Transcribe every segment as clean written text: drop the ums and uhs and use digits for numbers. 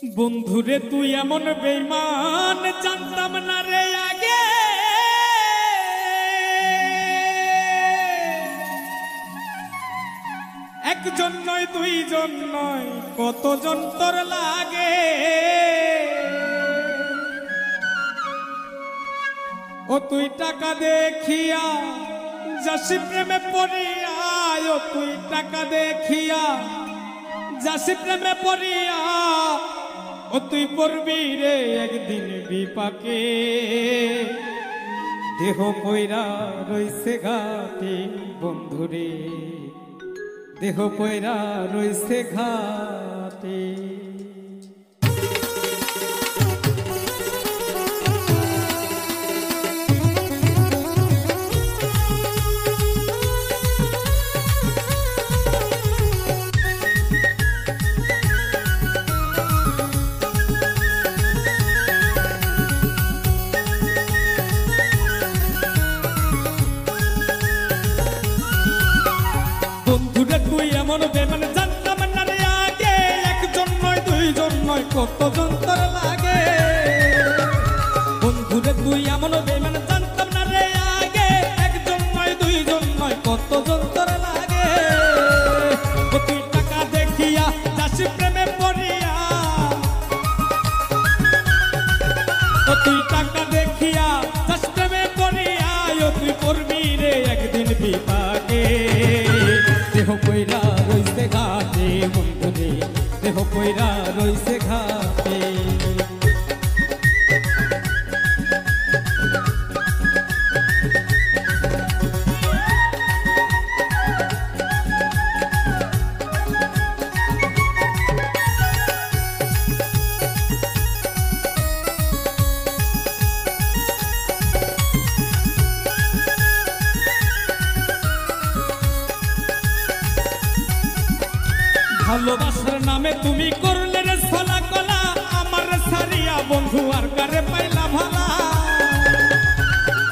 বন্ধুরে তুই এমন বেঈমান জানতাম না রে আগে। একজন নয় দুইজন নয় কতজন তোর লাগে। ও তুই টাকা দেখিয়া যাসি প্রেমে পড়িয়া, ও তুই টাকা দেখিয়া যাসি প্রেমে পড়িয়া, ও তুই পড়বি রে একদিন বিপাকে। দেহ পয়রা রইছে ঘাটে বন্ধুরে, দেহ পয়রা রইছে ঘাটে। বন্ধুরে তুই এমন বেমান জানতাম না রে আগে। একজন নয় দুইজন নয় কতজন তোর লাগে। বন্ধুরে তুই এমন বেমান জানতাম না রে আগে। একজন নয় দুইজন নয় কতজন তোর লাগে। ও তুই টাকা দেখিয়া যাসি প্রেমে পড়িয়া, ও তুই টাকা দেখিয়া যাসি প্রেমে পড়িয়া, ও তুই পড়বি রে একদিন বিপাকে। দেহ পয়রা রইছে ঘাটে বন্ধুরে, দেহ পয়রা রইছে ঘাটে। ভালোবাসার নামে তুমি করলে রে ছলা কলা, আমার সারিয়া বন্ধু আর কারে পাইলা ভালা।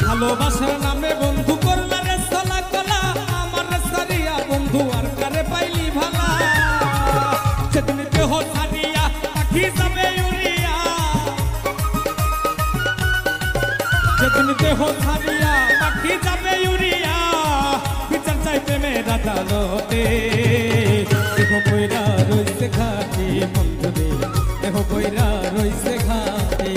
ভালোবাসার নামে বন্ধু করলে রে ছলা কলা, আমার সারিয়া বন্ধু আর কারে পাইলি ভালা। সেদিন দেহ সারিয়া পাখি যাবে উড়িয়া, সেদিন দেহ সারিয়া পাখি যাবে উড়িয়া, বিচার চাই প্রেমের আদালতে। দেহ পয়রা রইছে ঘাটে বন্ধুরে, দেহ পয়রা রইছে ঘাটে।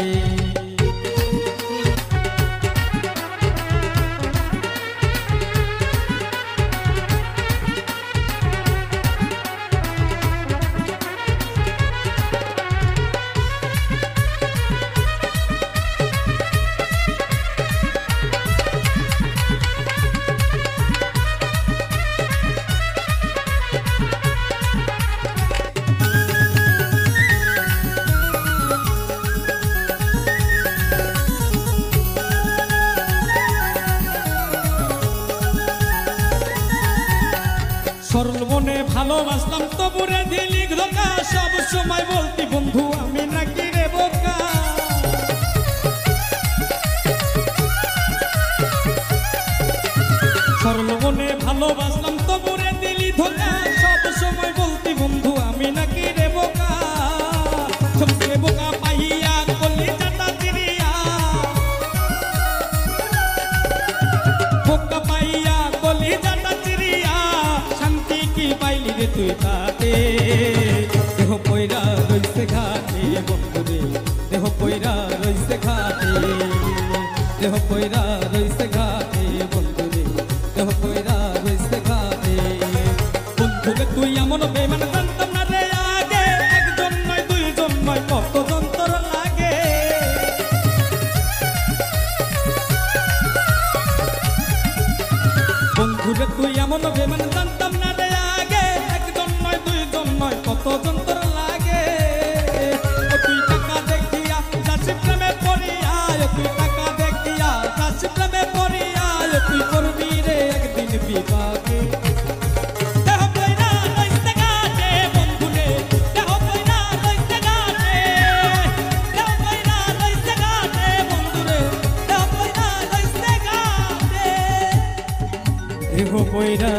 সরল মনে ভালোবাসলাম তবুরে দিলি ধোকা, সব সময় বলতি বন্ধু আমি নাকি রে বোকা। সরল মনে ভালোবাসলাম তবুরে দিলি ধোকা, সব সময় বলতি বন্ধু আমি নাকি রে বোকা। সবচেয়ে বোকা পাইয়া কলি চাটা চিরিয়া, বোকা পাইয়া কলি চাটা চিরিয়া, শান্তি কি পাইলি রে তুই তাতে। দেহ পয়রা রইছে ঘাটে বন্ধুরে, দেহ পয়রা রইছে ঘাটে, দেহ পয়রা রইছে ঘাটে বন্ধুরে, দেহ পয়রা রইছে ঘাটে। বন্ধুকে তুই এমন বেমান জানতাম না রে আগে। একজন নয় দুইজন নয় কতজন তোর লাগে। বন্ধুরে তুই এমন বেমান জানতাম না রে আগে। একজন নয় দুইজন নয় কতজন তোর লাগে। ও তুই টাকা দেখিয়া যাসি প্রেমে পড়িয়া, ও তুই টাকা দেখিয়া যাসি প্রেমে পড়িয়া, ও তুই করবি রে একদিন বিপাকে। দেহ পয়রা রইছে ঘাটে বন্ধুরে, দেহ পয়রা রইছে ঘাটে, দেহ পয়রা রইছে ঘাটে বন্ধুরে, দেহ পয়রা রইছে ঘাটে। দেহ পয়রা